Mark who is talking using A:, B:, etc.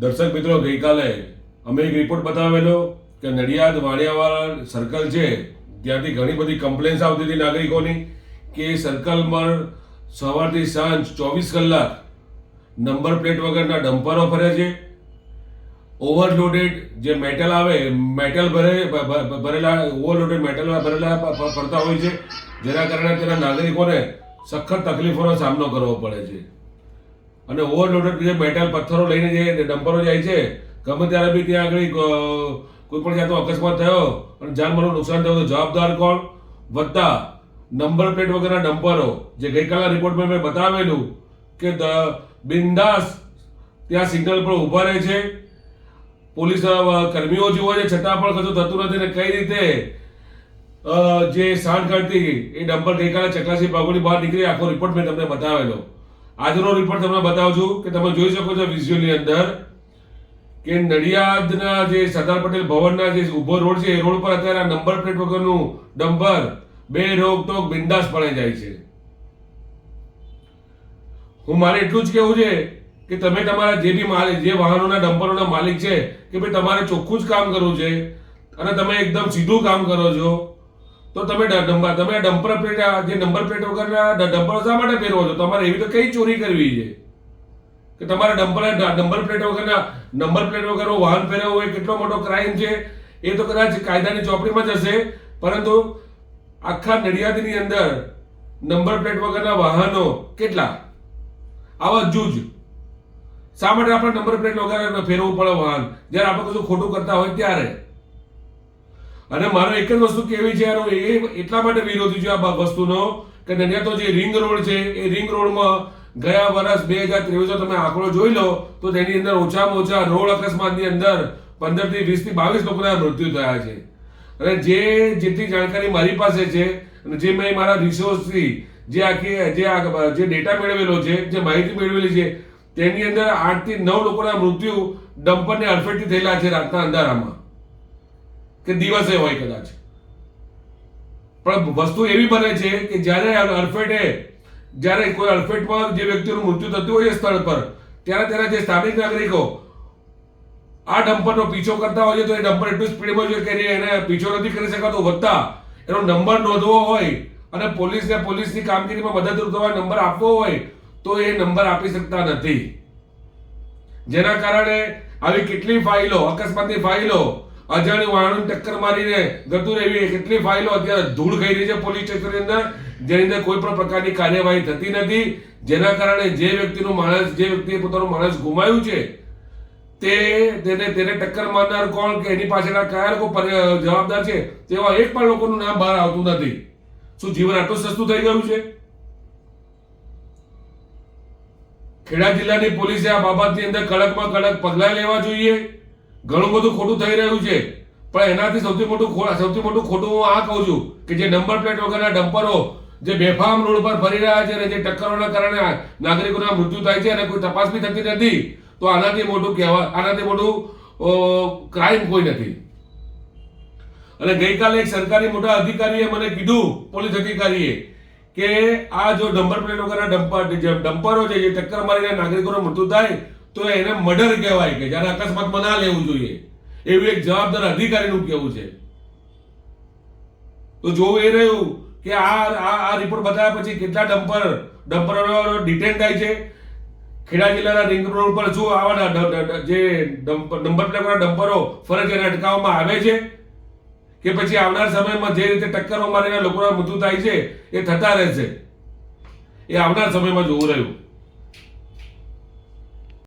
A: દર્શક મિત્રો, ગઈકાલે અમે એક રિપોર્ટ બતાવેલો કે નડિયાદ વાણિયાવાળા સર્કલ છે ત્યાંથી ઘણી બધી કમ્પ્લેન્સ આવતી હતી નાગરિકોની કે સર્કલમાં સવારથી સાંજ 24 કલાક નંબર પ્લેટ વગરના ડમ્પરો ફરે છે. ઓવરલોડેડ જે મેટલ આવે, મેટલ ભરેલા ઓવરલોડેડ મેટલ ભરેલા ફરતા હોય છે, જેના કારણે તેના નાગરિકોને સખત તકલીફોનો સામનો કરવો પડે છે. અને ઓવરલોડેડ જે મેટલ પથ્થરો લઈને જે ડમ્પરો જાય છે, ગમે ત્યારે બી ત્યાં આગળ કોઈ પણ જાતનો અકસ્માત થયો અને જાનમાલનું નુકસાન થયું તો જવાબદાર કોણ? વત્તા નંબર પ્લેટ વગરના ડમ્પરો જે ગઈકાલના રિપોર્ટમાં મેં બતાવેલું કે બિંદાસ ત્યાં સિગ્નલ પર ઊભા રહે છે, પોલીસ કર્મીઓ જુએ છે છતાં પણ કશું થતું નથી. ને કઈ રીતે જે સાંઠગાંઠથી એ ડમ્પર ગઈકાલે ચકલાસી બાગોની બહાર નીકળી, આખો રિપોર્ટ મેં તમને બતાવેલો. આજનો રિપોર્ટ તમને બતાવું છું કે તમે જોઈ શકો છો વિઝ્યુઅલની અંદર કે નડિયાદના જે સરદાર પટેલ ભવનના જે ઊભો રોડ છે એ રોડ પર અત્યારે આ નંબર પ્લેટ વગરનું ડમ્પર બે રોકટોક બિંદાસ પડી જાય છે. હું મારે એટલું જ કહેવું છે કે તમે તમારા જે બી જે વાહનોના ડમ્પરોના માલિક છે કે ભાઈ તમારે ચોખ્ખું જ કામ કરવું છે અને તમે એકદમ સીધું કામ કરો છો, તો તમે ડમ્પર પ્લેટ જે નંબર પ્લેટ વગરના ડમ્પરો શા માટે ફેરવો છો? તમારે એવી તો કઈ ચોરી કરવી છે કે તમારે નંબર પ્લેટ વગરનો વાહન ફેરવવું એ કેટલો મોટો ક્રાઇમ છે? એ તો કદાચ કાયદાની ચોપડીમાં જ હશે, પરંતુ આખા નડિયાદની અંદર નંબર પ્લેટ વગરના વાહનો કેટલા આવા જૂજ. શા માટે આપણે નંબર પ્લેટ વગર ફેરવવું પડે વાહન જ્યારે આપણે કશું ખોટું કરતા હોય ત્યારે? અને મારો એક જ વસ્તુ કેવી છે, એ એટલા માટે વિરોધી છે આ વસ્તુનો કે નડિયાદનો જે રિંગ રોડ છે એ રિંગ રોડમાં ગયા વર્ષ 2023 તમે આંકડો જોઈ લો તો તેની અંદર ઓછામાં ઓછા રોડ અકસ્માતની અંદર 15 થી 20 થી 22 લોકોના મૃત્યુ થયા છે. અને જેટલી જાણકારી મારી પાસે છે અને જે મેં મારા રિસોર્સથી જે ડેટા મેળવેલો છે, જે માહિતી મેળવેલી છે, તેની અંદર 8 થી 9 લોકોના મૃત્યુ ડમ્પરને અડફેટથી થયેલા છે રાતના અંધારામાં કે દિવસે હોય કદાચ. પણ વસ્તુ એવી બને છે કે જ્યારે કોઈ અડફેટમાં જે વ્યક્તિનું મૃત્યુ થતું હોય સ્થળ પર, ત્યારે તેના જે સ્થાનિક નાગરિકો આ ડમ્પરનો પીછો કરતા હોય છે તો એ ડમ્પર એટલું સ્પીડમાં છે કે એને પીછો નથી કરી શકાતો. વધતા એનો નંબર નોંધવો હોય અને પોલીસની કામગીરીમાં મદદરૂપ થવા નંબર આપવો હોય તો એ નંબર આપી શકતા નથી. જેના કારણે આવી કેટલી ફાઇલો, અકસ્માતની ફાઇલો, અજાણ્યું વાહન ટક્કર મારીને ગતું રહેવી, કેટલી ફાઇલો અત્યારે ધૂળ ખાઈ રહી છે પોલીસ સ્ટેશનની અંદર, જેની અંદર કોઈ પણ પ્રકારની કાર્યવાહી થતી નથી. જેના કારણે જે વ્યક્તિએ પોતાનું માણસ ગુમાવ્યું છે તેને ટક્કર મારનાર કોણ કે એની પાછળના કયા લોકો જવાબદાર છે તેવા એક પણ લોકોનું નામ બહાર આવતું નથી. શું જીવન આટલું સસ્તું થઈ ગયું છે? ખેડા જિલ્લાની પોલીસે આ બાબતની અંદર કડકમાં કડક પગલાં લેવા જોઈએ. ઘણું બધું ખોટું થઈ રહ્યું છે, પણ એનાથી સૌથી મોટું ખોટું હું આ કહું છું કે જે નંબર પ્લેટ વગરના ડમ્પરો જે બેફામ રોડ પર ફરી રહ્યા છે અને જે ટક્કરોના કારણે નાગરિકોના મૃત્યુ થાય છે અને કોઈ તપાસ બી થતી નથી, તો આનાથી મોટું ક્રાઇમ કોઈ નથી. અને ગઈકાલે એક સરકારી મોટા અધિકારીએ મને કીધું, પોલીસ અધિકારીએ, કે આ જો નંબર પ્લેટ વગરના ડમ્પરો છે જે ટક્કર મારીને નાગરિકોનું મૃત્યુ થાય તો એને મર્ડર કહેવાય, કે જ્યારે અકસ્માતમાં ના લેવું જોઈએ, એવું એક જવાબદાર અધિકારીનું કહેવું છે. તો જોવું એ રહ્યું કે આ રિપોર્ટ બતાવ્યા પછી કેટલા ડમ્પરો ડિટેન થાય છે. ખેડા જિલ્લાના રિંગ રોડ પર શું આવા જે નંબર પ્લેટવાળા ડમ્પરો ફરે છે એને અટકાવવામાં આવે છે કે પછી આવનાર સમયમાં જે રીતે ટક્કરો મારીને લોકોના મૃત્યુ થાય છે એ થતા રહેશે? એ આવનાર સમયમાં જોવું રહ્યું.